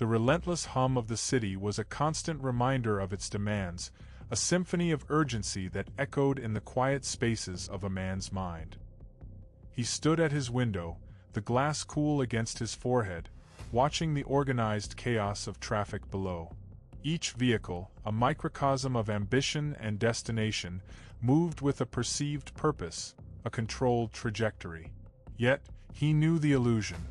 The relentless hum of the city was a constant reminder of its demands, a symphony of urgency that echoed in the quiet spaces of a man's mind. He stood at his window, the glass cool against his forehead, watching the organized chaos of traffic below. Each vehicle, a microcosm of ambition and destination, moved with a perceived purpose, a controlled trajectory. Yet, he knew the illusion.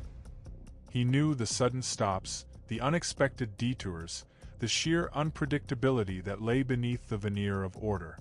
He knew the sudden stops, the unexpected detours, the sheer unpredictability that lay beneath the veneer of order.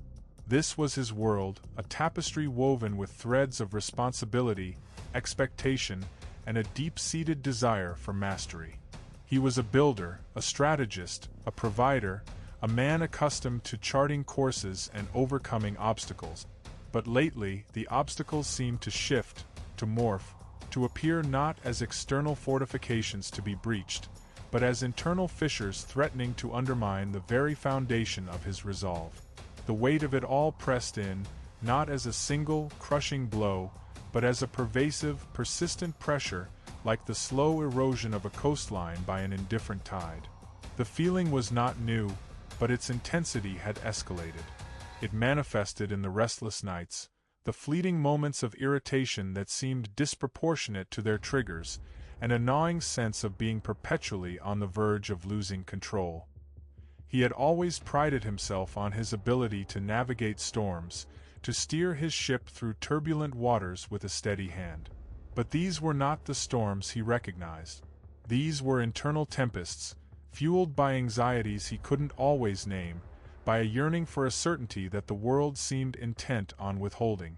This was his world, a tapestry woven with threads of responsibility, expectation, and a deep-seated desire for mastery. He was a builder, a strategist, a provider, a man accustomed to charting courses and overcoming obstacles. But lately, the obstacles seemed to shift, to morph, to appear not as external fortifications to be breached, but as internal fissures threatening to undermine the very foundation of his resolve. The weight of it all pressed in, not as a single, crushing blow, but as a pervasive, persistent pressure, like the slow erosion of a coastline by an indifferent tide. The feeling was not new, but its intensity had escalated. It manifested in the restless nights, the fleeting moments of irritation that seemed disproportionate to their triggers, and a gnawing sense of being perpetually on the verge of losing control. He had always prided himself on his ability to navigate storms, to steer his ship through turbulent waters with a steady hand. But these were not the storms he recognized. These were internal tempests, fueled by anxieties he couldn't always name, by a yearning for a certainty that the world seemed intent on withholding.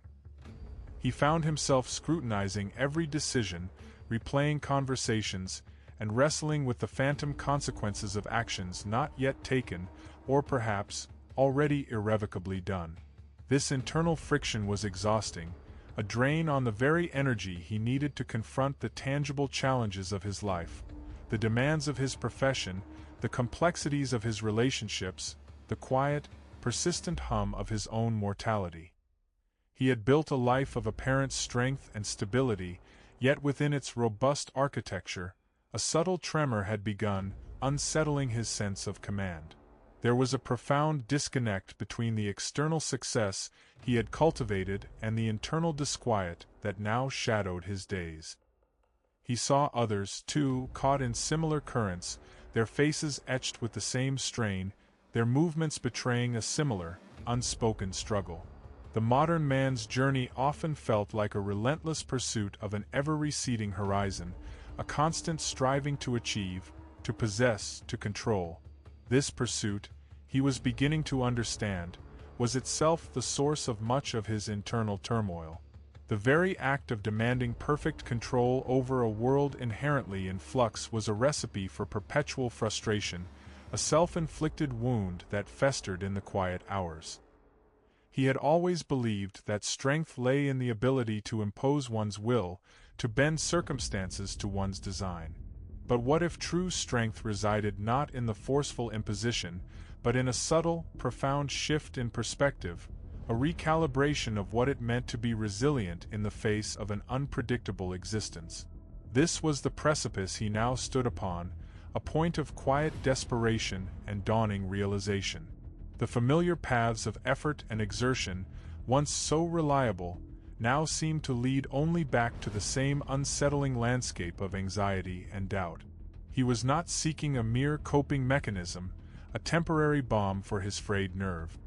He found himself scrutinizing every decision, replaying conversations, and wrestling with the phantom consequences of actions not yet taken, or perhaps, already irrevocably done. This internal friction was exhausting, a drain on the very energy he needed to confront the tangible challenges of his life, the demands of his profession, the complexities of his relationships, the quiet, persistent hum of his own mortality. He had built a life of apparent strength and stability, yet within its robust architecture, a subtle tremor had begun, unsettling his sense of command. There was a profound disconnect between the external success he had cultivated and the internal disquiet that now shadowed his days. He saw others, too, caught in similar currents, their faces etched with the same strain, their movements betraying a similar, unspoken struggle. The modern man's journey often felt like a relentless pursuit of an ever-receding horizon, a constant striving to achieve, to possess, to control. This pursuit, he was beginning to understand, was itself the source of much of his internal turmoil. The very act of demanding perfect control over a world inherently in flux was a recipe for perpetual frustration, a self-inflicted wound that festered in the quiet hours. He had always believed that strength lay in the ability to impose one's will, to bend circumstances to one's design. But what if true strength resided not in the forceful imposition, but in a subtle, profound shift in perspective, a recalibration of what it meant to be resilient in the face of an unpredictable existence? This was the precipice he now stood upon, a point of quiet desperation and dawning realization. The familiar paths of effort and exertion, once so reliable, now seemed to lead only back to the same unsettling landscape of anxiety and doubt. He was not seeking a mere coping mechanism, a temporary balm for his frayed nerve.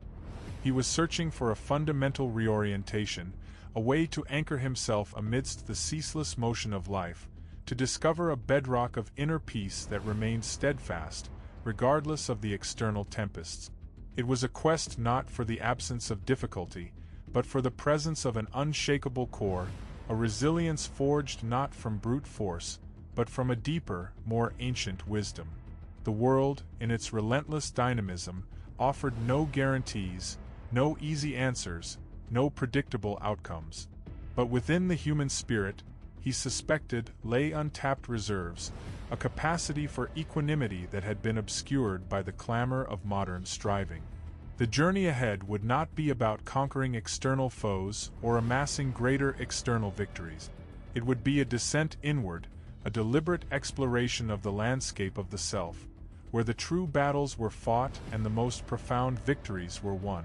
He was searching for a fundamental reorientation, a way to anchor himself amidst the ceaseless motion of life, to discover a bedrock of inner peace that remained steadfast, regardless of the external tempests. It was a quest not for the absence of difficulty, but for the presence of an unshakable core, a resilience forged not from brute force, but from a deeper, more ancient wisdom. The world, in its relentless dynamism, offered no guarantees, no easy answers, no predictable outcomes. But within the human spirit, he suspected, lay untapped reserves, a capacity for equanimity that had been obscured by the clamor of modern striving. The journey ahead would not be about conquering external foes or amassing greater external victories. It would be a descent inward, a deliberate exploration of the landscape of the self, where the true battles were fought and the most profound victories were won.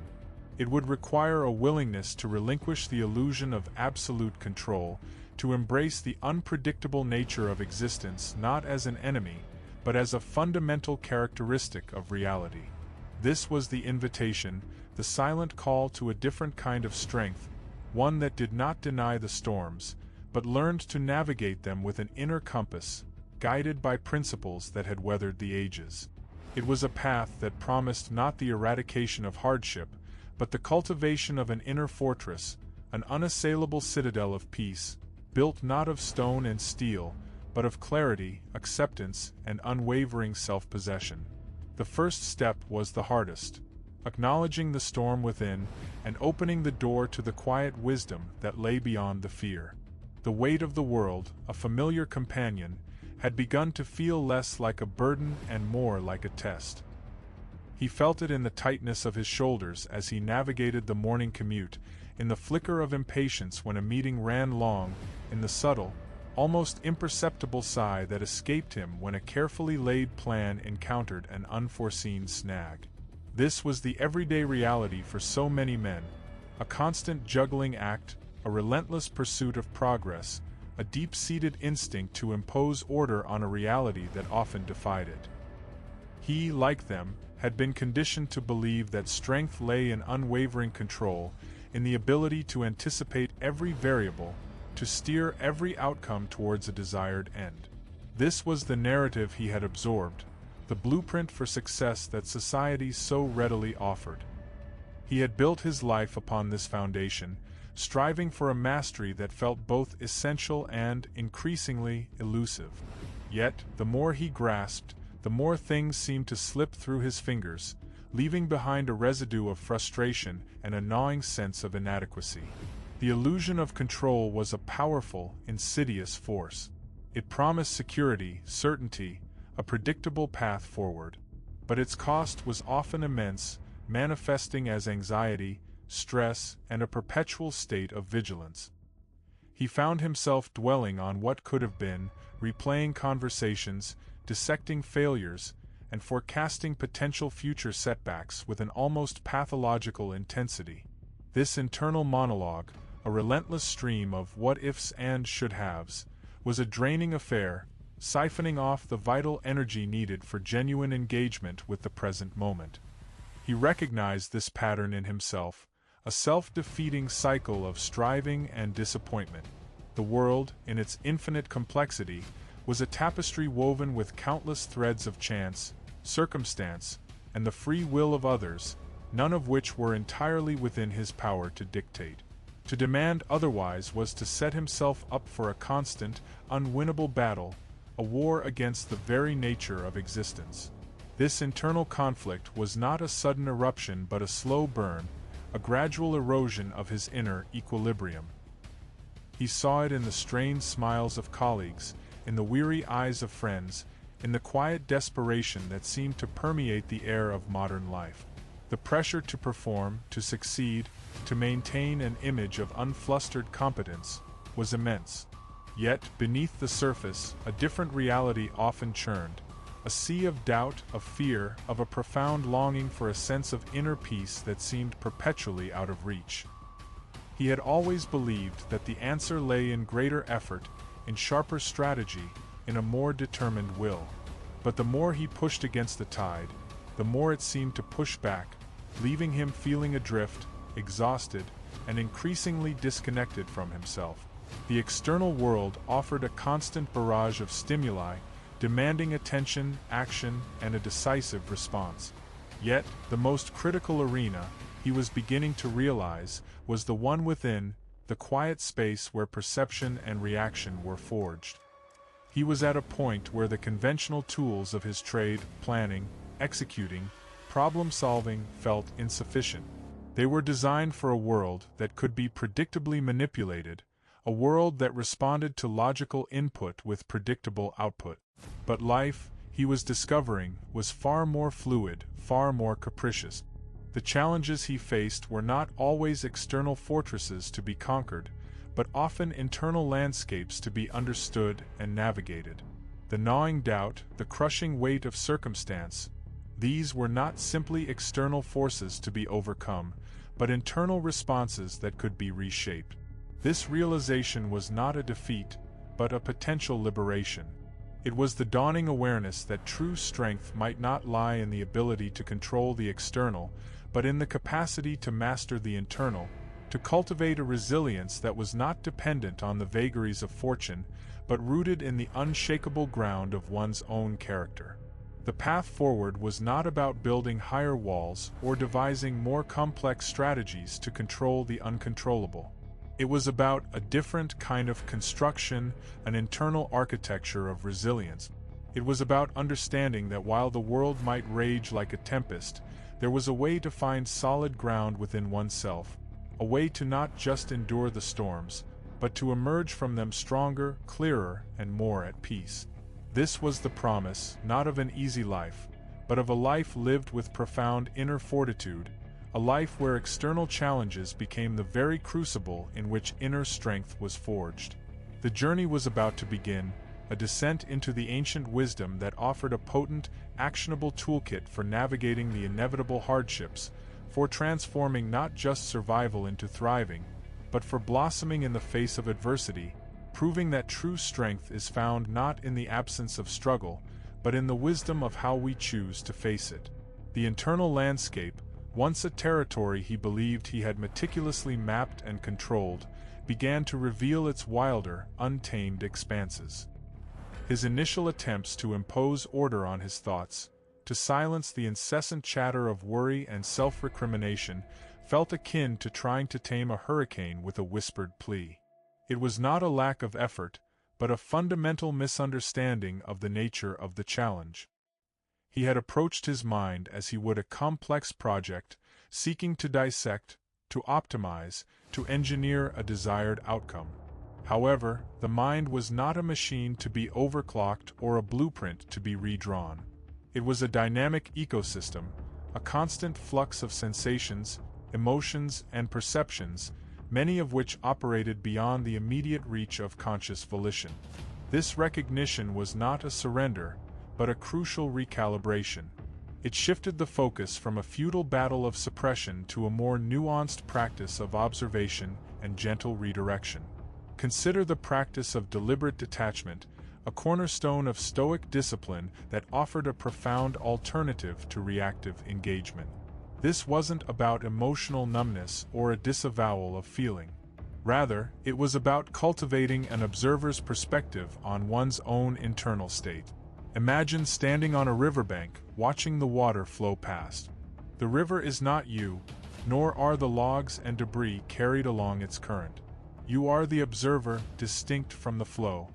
It would require a willingness to relinquish the illusion of absolute control, to embrace the unpredictable nature of existence not as an enemy, but as a fundamental characteristic of reality. This was the invitation, the silent call to a different kind of strength, one that did not deny the storms, but learned to navigate them with an inner compass, guided by principles that had weathered the ages. It was a path that promised not the eradication of hardship, but the cultivation of an inner fortress, an unassailable citadel of peace, built not of stone and steel, but of clarity, acceptance, and unwavering self-possession. The first step was the hardest, acknowledging the storm within and opening the door to the quiet wisdom that lay beyond the fear. The weight of the world, a familiar companion, had begun to feel less like a burden and more like a test. He felt it in the tightness of his shoulders as he navigated the morning commute, in the flicker of impatience when a meeting ran long, in the subtle, almost imperceptible sigh that escaped him when a carefully laid plan encountered an unforeseen snag. This was the everyday reality for so many men, a constant juggling act, a relentless pursuit of progress, a deep-seated instinct to impose order on a reality that often defied it. He, like them, had been conditioned to believe that strength lay in unwavering control, in the ability to anticipate every variable, to steer every outcome towards a desired end. This was the narrative he had absorbed, the blueprint for success that society so readily offered. He had built his life upon this foundation, striving for a mastery that felt both essential and, increasingly, elusive. Yet, the more he grasped, the more things seemed to slip through his fingers, leaving behind a residue of frustration and a gnawing sense of inadequacy. The illusion of control was a powerful, insidious force. It promised security, certainty, a predictable path forward. But its cost was often immense, manifesting as anxiety, stress, and a perpetual state of vigilance. He found himself dwelling on what could have been, replaying conversations, dissecting failures, and forecasting potential future setbacks with an almost pathological intensity. This internal monologue, a relentless stream of what-ifs and should-haves, was a draining affair, siphoning off the vital energy needed for genuine engagement with the present moment. He recognized this pattern in himself, a self-defeating cycle of striving and disappointment. The world, in its infinite complexity, was a tapestry woven with countless threads of chance, circumstance, and the free will of others, none of which were entirely within his power to dictate. To demand otherwise was to set himself up for a constant, unwinnable battle, a war against the very nature of existence. This internal conflict was not a sudden eruption but a slow burn, a gradual erosion of his inner equilibrium. He saw it in the strained smiles of colleagues, in the weary eyes of friends, in the quiet desperation that seemed to permeate the air of modern life. The pressure to perform, to succeed, to maintain an image of unflustered competence, was immense. Yet, beneath the surface, a different reality often churned, a sea of doubt, of fear, of a profound longing for a sense of inner peace that seemed perpetually out of reach. He had always believed that the answer lay in greater effort, in sharper strategy, in a more determined will. But the more he pushed against the tide, the more it seemed to push back, leaving him feeling adrift, exhausted, and increasingly disconnected from himself. The external world offered a constant barrage of stimuli, demanding attention, action, and a decisive response. Yet, the most critical arena, he was beginning to realize, was the one within, the quiet space where perception and reaction were forged. He was at a point where the conventional tools of his trade, planning, executing, problem-solving, felt insufficient. They were designed for a world that could be predictably manipulated, a world that responded to logical input with predictable output. But life, he was discovering, was far more fluid, far more capricious. The challenges he faced were not always external fortresses to be conquered, but often internal landscapes to be understood and navigated. The gnawing doubt, the crushing weight of circumstance, these were not simply external forces to be overcome, but internal responses that could be reshaped. This realization was not a defeat, but a potential liberation. It was the dawning awareness that true strength might not lie in the ability to control the external, but in the capacity to master the internal, to cultivate a resilience that was not dependent on the vagaries of fortune, but rooted in the unshakable ground of one's own character. The path forward was not about building higher walls or devising more complex strategies to control the uncontrollable. It was about a different kind of construction, an internal architecture of resilience. It was about understanding that while the world might rage like a tempest, there was a way to find solid ground within oneself, a way to not just endure the storms, but to emerge from them stronger, clearer, and more at peace. This was the promise, not of an easy life, but of a life lived with profound inner fortitude, a life where external challenges became the very crucible in which inner strength was forged. The journey was about to begin, a descent into the ancient wisdom that offered a potent, actionable toolkit for navigating the inevitable hardships, for transforming not just survival into thriving, but for blossoming in the face of adversity, proving that true strength is found not in the absence of struggle, but in the wisdom of how we choose to face it. The internal landscape, once a territory he believed he had meticulously mapped and controlled, began to reveal its wilder, untamed expanses. His initial attempts to impose order on his thoughts, to silence the incessant chatter of worry and self-recrimination, felt akin to trying to tame a hurricane with a whispered plea. It was not a lack of effort, but a fundamental misunderstanding of the nature of the challenge. He had approached his mind as he would a complex project, seeking to dissect, to optimize, to engineer a desired outcome. However, the mind was not a machine to be overclocked or a blueprint to be redrawn. It was a dynamic ecosystem, a constant flux of sensations, emotions, and perceptions, many of which operated beyond the immediate reach of conscious volition. This recognition was not a surrender, but a crucial recalibration. It shifted the focus from a futile battle of suppression to a more nuanced practice of observation and gentle redirection. Consider the practice of deliberate detachment, a cornerstone of Stoic discipline that offered a profound alternative to reactive engagement. This wasn't about emotional numbness or a disavowal of feeling. Rather, it was about cultivating an observer's perspective on one's own internal state. Imagine standing on a riverbank, watching the water flow past. The river is not you, nor are the logs and debris carried along its current. You are the observer, distinct from the flow.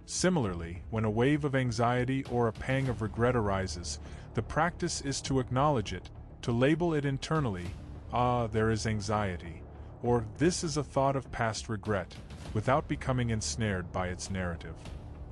Similarly, when a wave of anxiety or a pang of regret arises, the practice is to acknowledge it, to label it internally, there is anxiety, or this is a thought of past regret, without becoming ensnared by its narrative.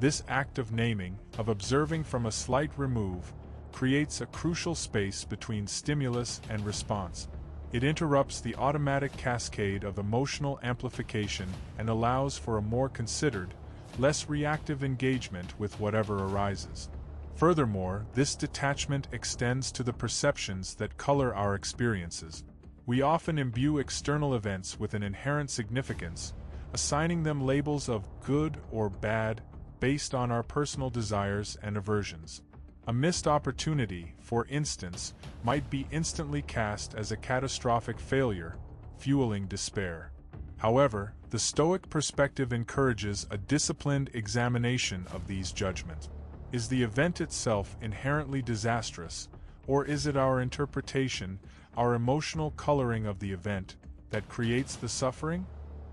This act of naming, of observing from a slight remove, creates a crucial space between stimulus and response. It interrupts the automatic cascade of emotional amplification and allows for a more considered, less reactive engagement with whatever arises. Furthermore, this detachment extends to the perceptions that color our experiences. We often imbue external events with an inherent significance, assigning them labels of good or bad based on our personal desires and aversions. A missed opportunity, for instance, might be instantly cast as a catastrophic failure, fueling despair. However, the Stoic perspective encourages a disciplined examination of these judgments. Is the event itself inherently disastrous, or is it our interpretation, our emotional coloring of the event, that creates the suffering?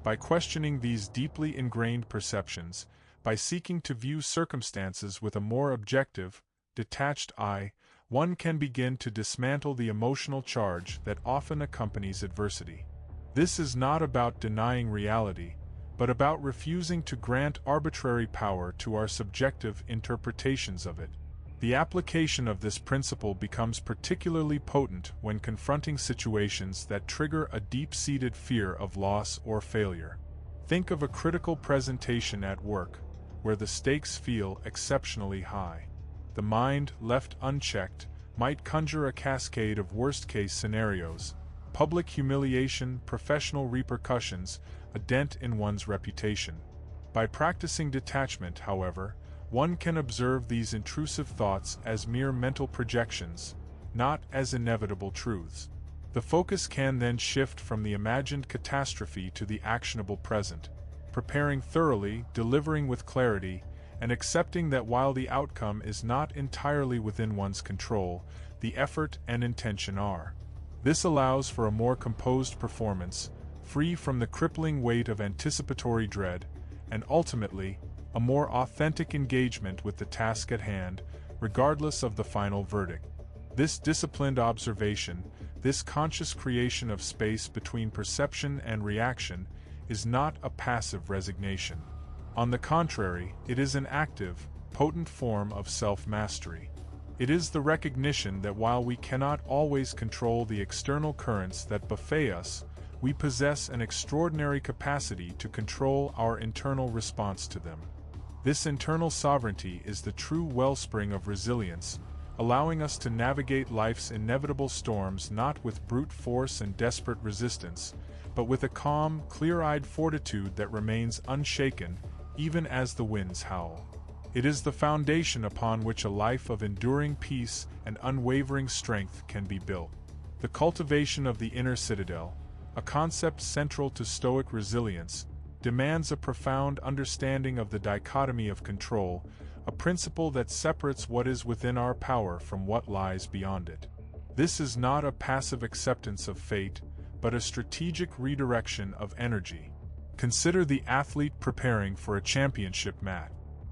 By questioning these deeply ingrained perceptions, by seeking to view circumstances with a more objective, detached eye, one can begin to dismantle the emotional charge that often accompanies adversity. This is not about denying reality, but about refusing to grant arbitrary power to our subjective interpretations of it. The application of this principle becomes particularly potent when confronting situations that trigger a deep-seated fear of loss or failure. Think of a critical presentation at work, where the stakes feel exceptionally high. The mind, left unchecked, might conjure a cascade of worst-case scenarios: public humiliation, professional repercussions, a dent in one's reputation. By practicing detachment, however, one can observe these intrusive thoughts as mere mental projections, not as inevitable truths. The focus can then shift from the imagined catastrophe to the actionable present, preparing thoroughly, delivering with clarity, and accepting that while the outcome is not entirely within one's control, the effort and intention are. This allows for a more composed performance, free from the crippling weight of anticipatory dread, and ultimately, a more authentic engagement with the task at hand, regardless of the final verdict. This disciplined observation, this conscious creation of space between perception and reaction, is not a passive resignation. On the contrary, it is an active, potent form of self-mastery. It is the recognition that while we cannot always control the external currents that buffet us, we possess an extraordinary capacity to control our internal response to them. This internal sovereignty is the true wellspring of resilience, allowing us to navigate life's inevitable storms not with brute force and desperate resistance, but with a calm, clear-eyed fortitude that remains unshaken, even as the winds howl. It is the foundation upon which a life of enduring peace and unwavering strength can be built. The cultivation of the inner citadel, a concept central to Stoic resilience, demands a profound understanding of the dichotomy of control, a principle that separates what is within our power from what lies beyond it. This is not a passive acceptance of fate, but a strategic redirection of energy. Consider the athlete preparing for a championship match.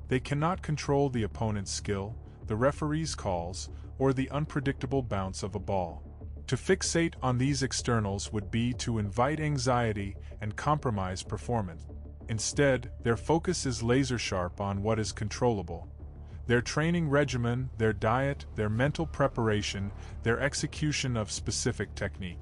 They cannot control the opponent's skill, the referee's calls, or the unpredictable bounce of a ball. To fixate on these externals would be to invite anxiety and compromise performance. Instead, their focus is laser-sharp on what is controllable. Their training regimen, their diet, their mental preparation, their execution of specific technique.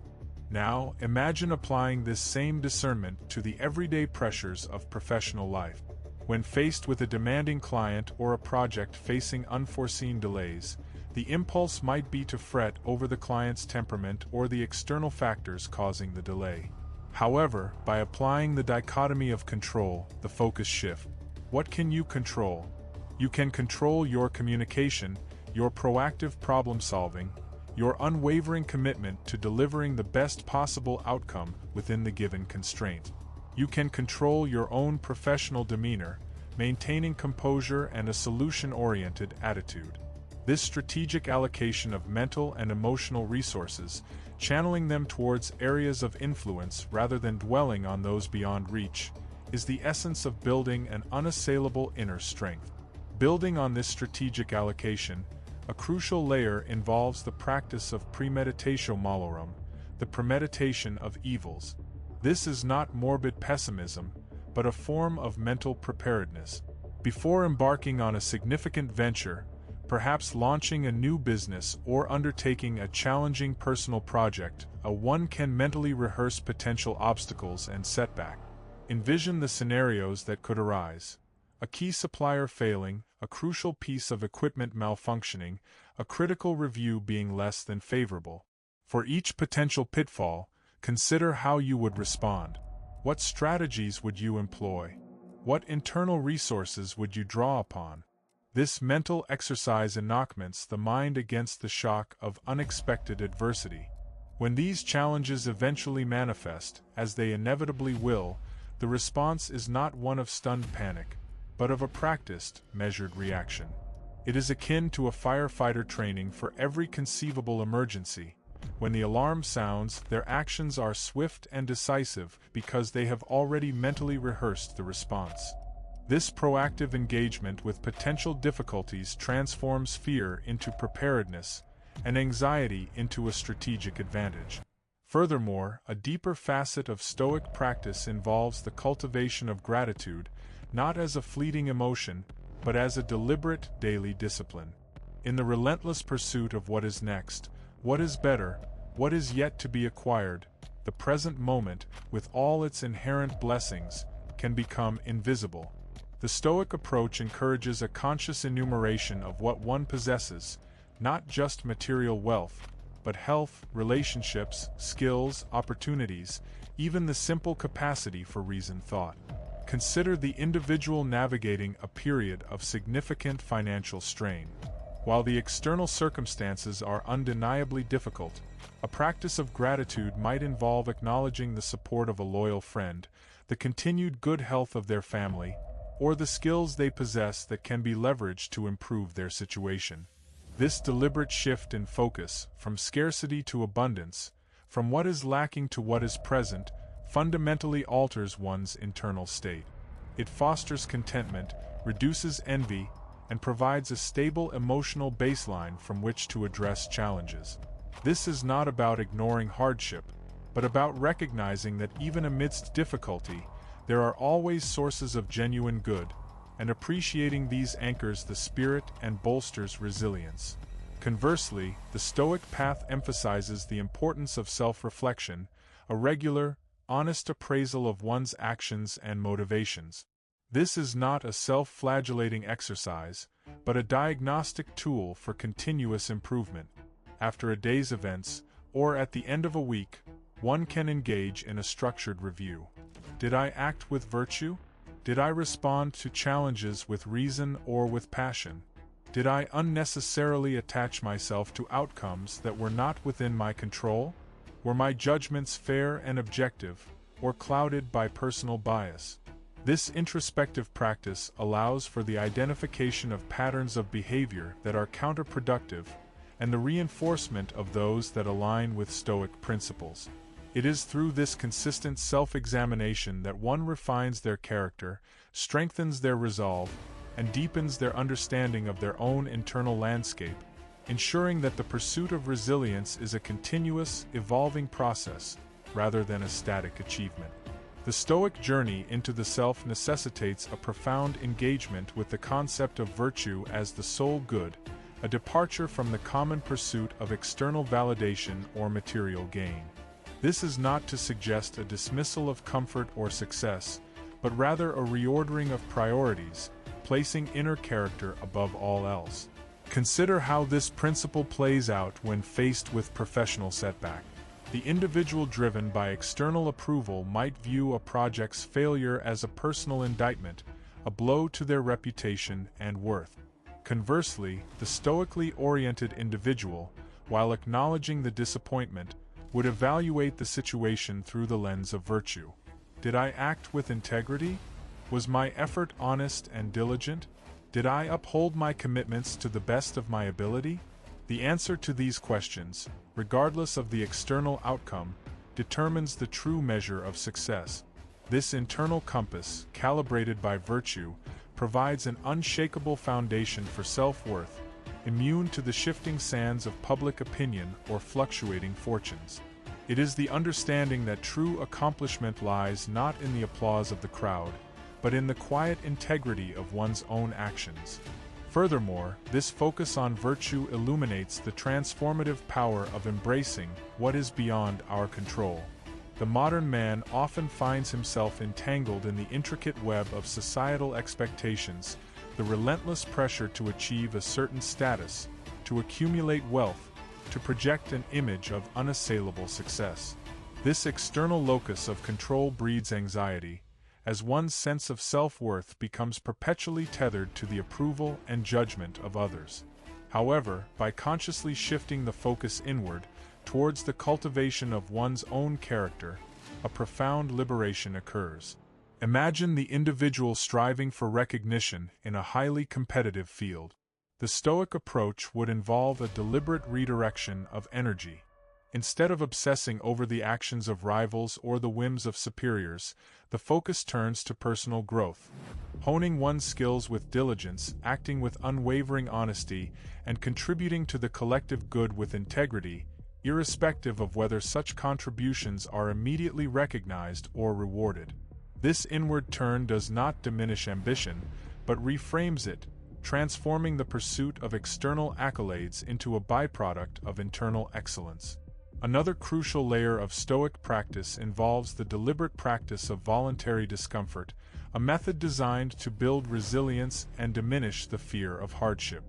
Now, imagine applying this same discernment to the everyday pressures of professional life. When faced with a demanding client or a project facing unforeseen delays, the impulse might be to fret over the client's temperament or the external factors causing the delay. However, by applying the dichotomy of control, the focus shifts. What can you control? You can control your communication, your proactive problem-solving, your unwavering commitment to delivering the best possible outcome within the given constraint. You can control your own professional demeanor, maintaining composure and a solution-oriented attitude. This strategic allocation of mental and emotional resources, channeling them towards areas of influence rather than dwelling on those beyond reach, is the essence of building an unassailable inner strength. Building on this strategic allocation, a crucial layer involves the practice of premeditatio malorum, the premeditation of evils. This is not morbid pessimism, but a form of mental preparedness. Before embarking on a significant venture, perhaps launching a new business or undertaking a challenging personal project, one can mentally rehearse potential obstacles and setbacks. Envision the scenarios that could arise. A key supplier failing, a crucial piece of equipment malfunctioning, a critical review being less than favorable. For each potential pitfall, consider how you would respond. What strategies would you employ? What internal resources would you draw upon? This mental exercise inoculates the mind against the shock of unexpected adversity. When these challenges eventually manifest, as they inevitably will, the response is not one of stunned panic, but of a practiced, measured reaction. It is akin to a firefighter training for every conceivable emergency. When the alarm sounds, their actions are swift and decisive because they have already mentally rehearsed the response. This proactive engagement with potential difficulties transforms fear into preparedness, and anxiety into a strategic advantage. Furthermore, a deeper facet of Stoic practice involves the cultivation of gratitude, not as a fleeting emotion, but as a deliberate daily discipline. In the relentless pursuit of what is next, what is better, what is yet to be acquired, the present moment, with all its inherent blessings, can become invisible. The Stoic approach encourages a conscious enumeration of what one possesses, not just material wealth, but health, relationships, skills, opportunities, even the simple capacity for reasoned thought. Consider the individual navigating a period of significant financial strain. While the external circumstances are undeniably difficult, a practice of gratitude might involve acknowledging the support of a loyal friend, the continued good health of their family, or the skills they possess that can be leveraged to improve their situation. This deliberate shift in focus, from scarcity to abundance, from what is lacking to what is present, fundamentally alters one's internal state. It fosters contentment, reduces envy, and provides a stable emotional baseline from which to address challenges. This is not about ignoring hardship, but about recognizing that even amidst difficulty, there are always sources of genuine good, and appreciating these anchors the spirit and bolsters resilience. Conversely, the Stoic path emphasizes the importance of self-reflection, a regular, honest appraisal of one's actions and motivations. This is not a self-flagellating exercise, but a diagnostic tool for continuous improvement. After a day's events, or at the end of a week, one can engage in a structured review. Did I act with virtue? Did I respond to challenges with reason or with passion? Did I unnecessarily attach myself to outcomes that were not within my control? Were my judgments fair and objective, or clouded by personal bias? This introspective practice allows for the identification of patterns of behavior that are counterproductive and the reinforcement of those that align with Stoic principles. It is through this consistent self-examination that one refines their character, strengthens their resolve, and deepens their understanding of their own internal landscape, ensuring that the pursuit of resilience is a continuous, evolving process, rather than a static achievement. The Stoic journey into the self necessitates a profound engagement with the concept of virtue as the sole good, a departure from the common pursuit of external validation or material gain. This is not to suggest a dismissal of comfort or success, but rather a reordering of priorities, placing inner character above all else. Consider how this principle plays out when faced with professional setback. The individual driven by external approval might view a project's failure as a personal indictment, a blow to their reputation and worth. Conversely, the stoically oriented individual, while acknowledging the disappointment, would evaluate the situation through the lens of virtue. Did I act with integrity? Was my effort honest and diligent? Did I uphold my commitments to the best of my ability? The answer to these questions, regardless of the external outcome, determines the true measure of success. This internal compass, calibrated by virtue, provides an unshakable foundation for self-worth, immune to the shifting sands of public opinion or fluctuating fortunes. It is the understanding that true accomplishment lies not in the applause of the crowd, but in the quiet integrity of one's own actions. Furthermore, this focus on virtue illuminates the transformative power of embracing what is beyond our control. The modern man often finds himself entangled in the intricate web of societal expectations, the relentless pressure to achieve a certain status, to accumulate wealth, to project an image of unassailable success. This external locus of control breeds anxiety, as one's sense of self-worth becomes perpetually tethered to the approval and judgment of others. However, by consciously shifting the focus inward, towards the cultivation of one's own character, a profound liberation occurs. Imagine the individual striving for recognition in a highly competitive field. The Stoic approach would involve a deliberate redirection of energy. Instead of obsessing over the actions of rivals or the whims of superiors, the focus turns to personal growth. Honing one's skills with diligence, acting with unwavering honesty, and contributing to the collective good with integrity, irrespective of whether such contributions are immediately recognized or rewarded. This inward turn does not diminish ambition, but reframes it, transforming the pursuit of external accolades into a byproduct of internal excellence. Another crucial layer of Stoic practice involves the deliberate practice of voluntary discomfort, a method designed to build resilience and diminish the fear of hardship.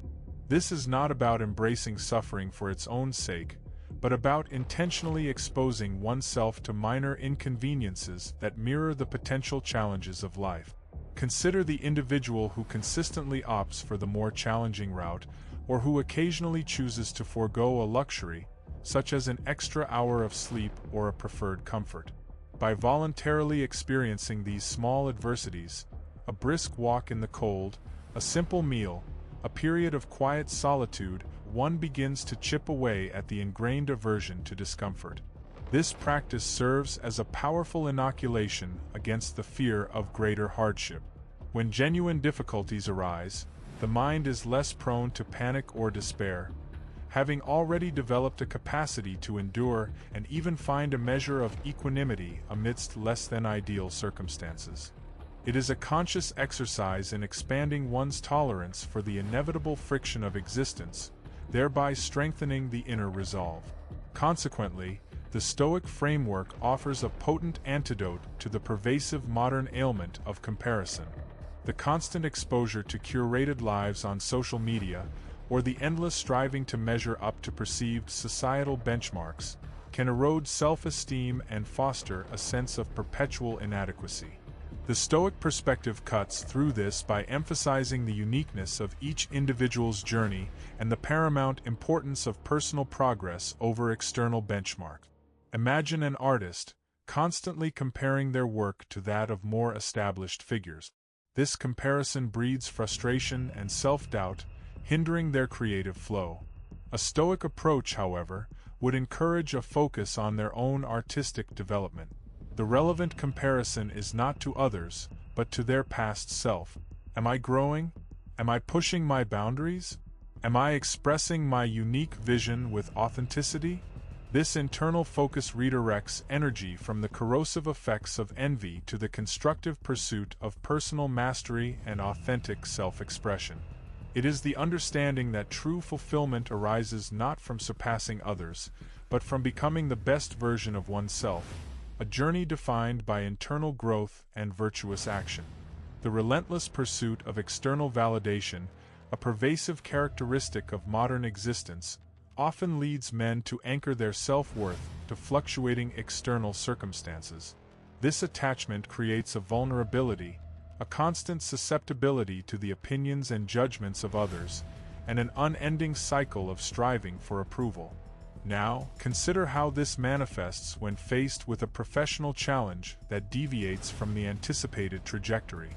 This is not about embracing suffering for its own sake, but about intentionally exposing oneself to minor inconveniences that mirror the potential challenges of life. Consider the individual who consistently opts for the more challenging route, or who occasionally chooses to forego a luxury, such as an extra hour of sleep or a preferred comfort. By voluntarily experiencing these small adversities, a brisk walk in the cold, a simple meal, a period of quiet solitude, one begins to chip away at the ingrained aversion to discomfort. This practice serves as a powerful inoculation against the fear of greater hardship. When genuine difficulties arise, the mind is less prone to panic or despair, having already developed a capacity to endure and even find a measure of equanimity amidst less than ideal circumstances. It is a conscious exercise in expanding one's tolerance for the inevitable friction of existence, thereby strengthening the inner resolve. Consequently, the Stoic framework offers a potent antidote to the pervasive modern ailment of comparison. The constant exposure to curated lives on social media, or the endless striving to measure up to perceived societal benchmarks, can erode self-esteem and foster a sense of perpetual inadequacy. The Stoic perspective cuts through this by emphasizing the uniqueness of each individual's journey and the paramount importance of personal progress over external benchmarks. Imagine an artist constantly comparing their work to that of more established figures. This comparison breeds frustration and self-doubt, hindering their creative flow. A Stoic approach, however, would encourage a focus on their own artistic development. The relevant comparison is not to others, but to their past self. Am I growing? Am I pushing my boundaries? Am I expressing my unique vision with authenticity? This internal focus redirects energy from the corrosive effects of envy to the constructive pursuit of personal mastery and authentic self-expression. It is the understanding that true fulfillment arises not from surpassing others, but from becoming the best version of oneself, a journey defined by internal growth and virtuous action. The relentless pursuit of external validation, a pervasive characteristic of modern existence, often leads men to anchor their self-worth to fluctuating external circumstances. This attachment creates a vulnerability, a constant susceptibility to the opinions and judgments of others, and an unending cycle of striving for approval. Now, consider how this manifests when faced with a professional challenge that deviates from the anticipated trajectory.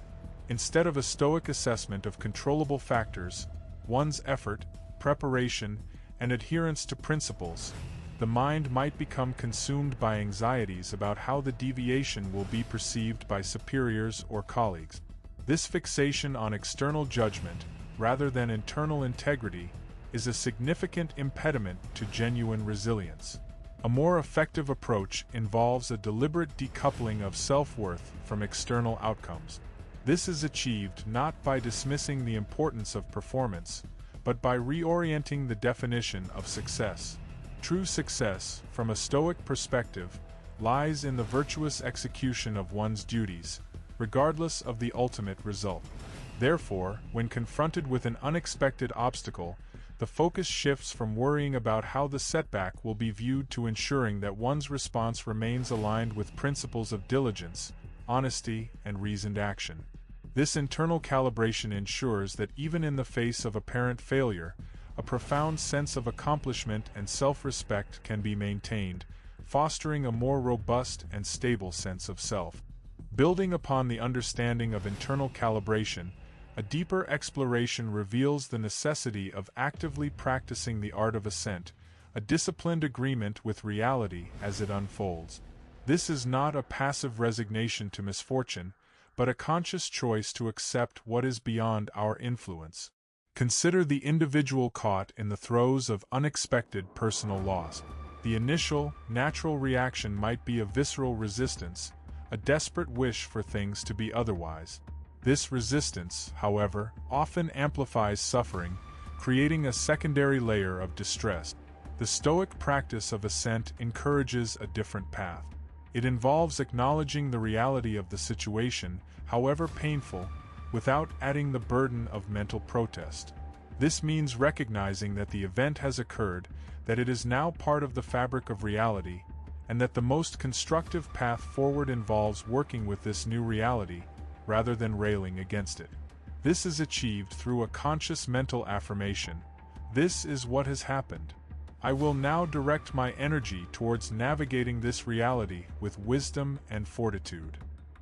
Instead of a Stoic assessment of controllable factors, one's effort, preparation, and adherence to principles, the mind might become consumed by anxieties about how the deviation will be perceived by superiors or colleagues. This fixation on external judgment, rather than internal integrity, is a significant impediment to genuine resilience. A more effective approach involves a deliberate decoupling of self-worth from external outcomes. This is achieved not by dismissing the importance of performance, but by reorienting the definition of success. True success, from a Stoic perspective, lies in the virtuous execution of one's duties, regardless of the ultimate result. Therefore, when confronted with an unexpected obstacle, the focus shifts from worrying about how the setback will be viewed to ensuring that one's response remains aligned with principles of diligence, honesty, and reasoned action. This internal calibration ensures that even in the face of apparent failure, a profound sense of accomplishment and self-respect can be maintained, fostering a more robust and stable sense of self. Building upon the understanding of internal calibration, a deeper exploration reveals the necessity of actively practicing the art of ascent, a disciplined agreement with reality as it unfolds. This is not a passive resignation to misfortune, but a conscious choice to accept what is beyond our influence. Consider the individual caught in the throes of unexpected personal loss. The initial, natural reaction might be a visceral resistance, a desperate wish for things to be otherwise. This resistance, however, often amplifies suffering, creating a secondary layer of distress. The Stoic practice of ascent encourages a different path. It involves acknowledging the reality of the situation, however painful, without adding the burden of mental protest. This means recognizing that the event has occurred, that it is now part of the fabric of reality, and that the most constructive path forward involves working with this new reality, rather than railing against it. This is achieved through a conscious mental affirmation. This is what has happened. I will now direct my energy towards navigating this reality with wisdom and fortitude.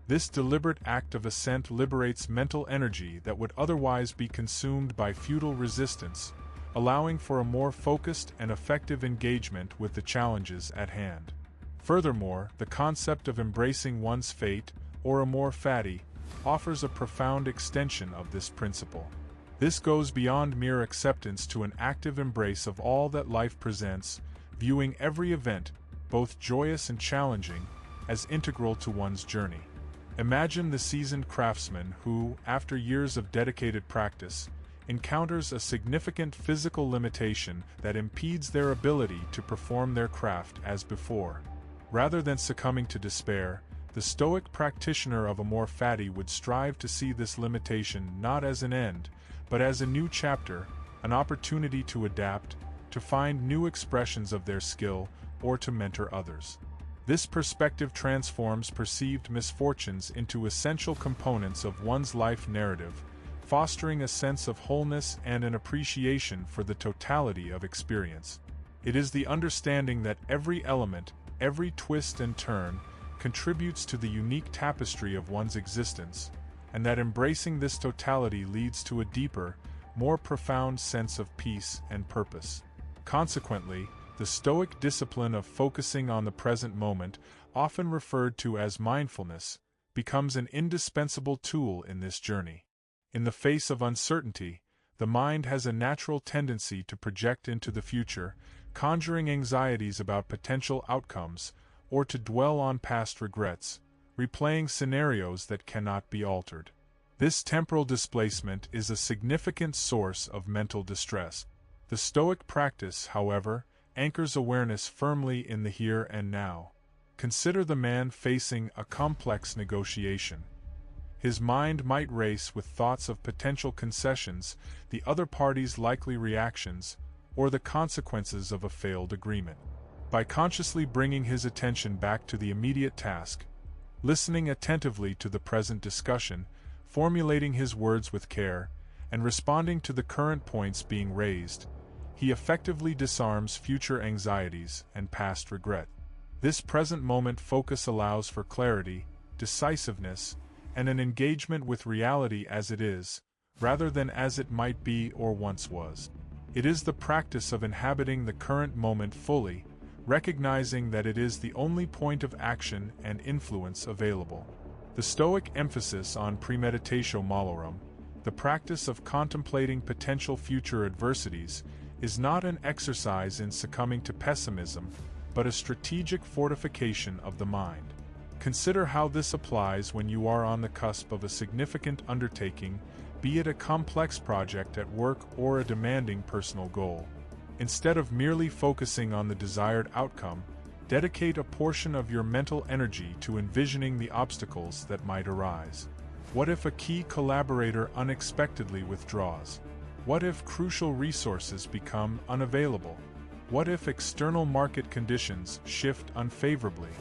This deliberate act of ascent liberates mental energy that would otherwise be consumed by futile resistance, allowing for a more focused and effective engagement with the challenges at hand. Furthermore, the concept of embracing one's fate, or amor fati, offers a profound extension of this principle. This goes beyond mere acceptance to an active embrace of all that life presents, viewing every event, both joyous and challenging, as integral to one's journey. Imagine the seasoned craftsman who, after years of dedicated practice, encounters a significant physical limitation that impedes their ability to perform their craft as before. Rather than succumbing to despair, the Stoic practitioner of amor fati would strive to see this limitation not as an end, but as a new chapter, an opportunity to adapt, to find new expressions of their skill, or to mentor others. This perspective transforms perceived misfortunes into essential components of one's life narrative, fostering a sense of wholeness and an appreciation for the totality of experience. It is the understanding that every element, every twist and turn, contributes to the unique tapestry of one's existence, and that embracing this totality leads to a deeper, more profound sense of peace and purpose. Consequently, the Stoic discipline of focusing on the present moment, often referred to as mindfulness, becomes an indispensable tool in this journey. In the face of uncertainty, the mind has a natural tendency to project into the future, conjuring anxieties about potential outcomes, or to dwell on past regrets, replaying scenarios that cannot be altered. This temporal displacement is a significant source of mental distress. The Stoic practice, however, anchors awareness firmly in the here and now. Consider the man facing a complex negotiation. His mind might race with thoughts of potential concessions, the other party's likely reactions, or the consequences of a failed agreement. By consciously bringing his attention back to the immediate task, listening attentively to the present discussion, formulating his words with care, and responding to the current points being raised, he effectively disarms future anxieties and past regret. This present moment focus allows for clarity, decisiveness, and an engagement with reality as it is, rather than as it might be or once was. It is the practice of inhabiting the current moment fully, recognizing that it is the only point of action and influence available. The Stoic emphasis on premeditatio malorum, the practice of contemplating potential future adversities, is not an exercise in succumbing to pessimism, but a strategic fortification of the mind. Consider how this applies when you are on the cusp of a significant undertaking, be it a complex project at work or a demanding personal goal. Instead of merely focusing on the desired outcome, dedicate a portion of your mental energy to envisioning the obstacles that might arise. What if a key collaborator unexpectedly withdraws? What if crucial resources become unavailable? What if external market conditions shift unfavorably?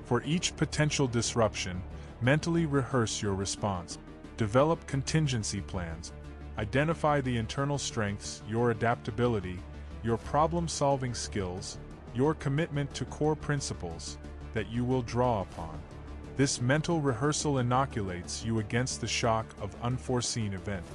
For each potential disruption, mentally rehearse your response. Develop contingency plans. Identify the internal strengths, your adaptability, your problem-solving skills, your commitment to core principles that you will draw upon. This mental rehearsal inoculates you against the shock of unforeseen events.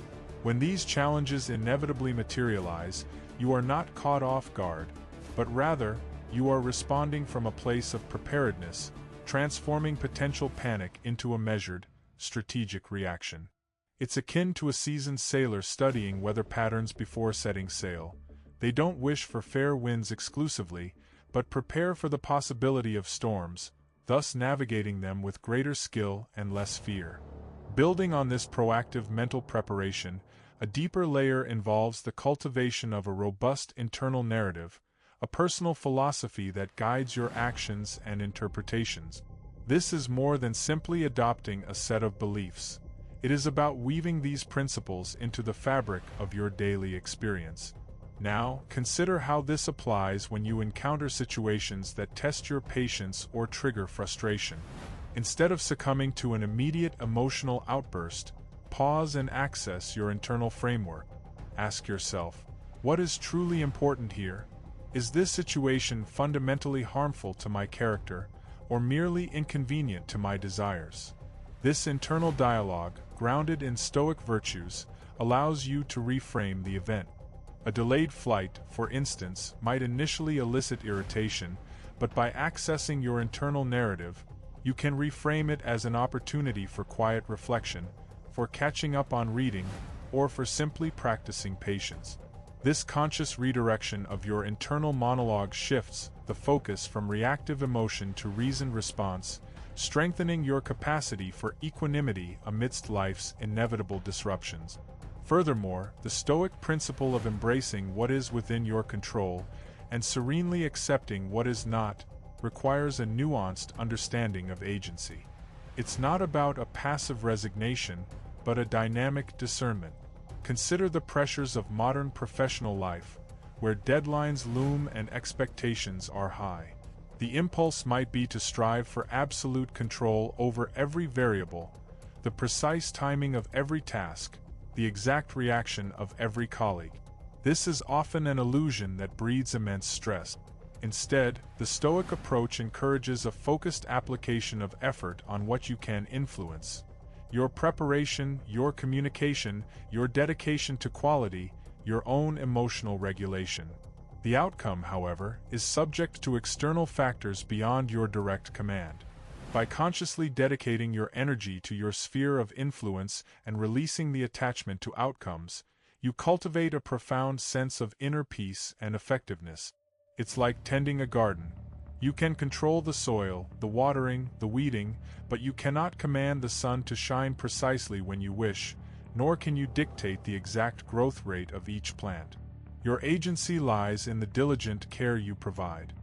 When these challenges inevitably materialize, you are not caught off guard, but rather, you are responding from a place of preparedness, transforming potential panic into a measured, strategic reaction. It's akin to a seasoned sailor studying weather patterns before setting sail. They don't wish for fair winds exclusively, but prepare for the possibility of storms, thus navigating them with greater skill and less fear. Building on this proactive mental preparation, a deeper layer involves the cultivation of a robust internal narrative, a personal philosophy that guides your actions and interpretations. This is more than simply adopting a set of beliefs. It is about weaving these principles into the fabric of your daily experience. Now, consider how this applies when you encounter situations that test your patience or trigger frustration. Instead of succumbing to an immediate emotional outburst, pause and access your internal framework. Ask yourself, what is truly important here? Is this situation fundamentally harmful to my character, or merely inconvenient to my desires? This internal dialogue, grounded in Stoic virtues, allows you to reframe the event. A delayed flight, for instance, might initially elicit irritation, but by accessing your internal narrative, you can reframe it as an opportunity for quiet reflection, for catching up on reading, or for simply practicing patience. This conscious redirection of your internal monologue shifts the focus from reactive emotion to reasoned response, strengthening your capacity for equanimity amidst life's inevitable disruptions. Furthermore, the Stoic principle of embracing what is within your control and serenely accepting what is not requires a nuanced understanding of agency. It's not about a passive resignation, but a dynamic discernment. Consider the pressures of modern professional life, where deadlines loom and expectations are high. The impulse might be to strive for absolute control over every variable, the precise timing of every task, the exact reaction of every colleague. This is often an illusion that breeds immense stress. Instead, the Stoic approach encourages a focused application of effort on what you can influence. Your preparation, your communication, your dedication to quality, your own emotional regulation. The outcome, however, is subject to external factors beyond your direct command. By consciously dedicating your energy to your sphere of influence and releasing the attachment to outcomes, you cultivate a profound sense of inner peace and effectiveness. It's like tending a garden. You can control the soil, the watering, the weeding, but you cannot command the sun to shine precisely when you wish, nor can you dictate the exact growth rate of each plant. Your agency lies in the diligent care you provide.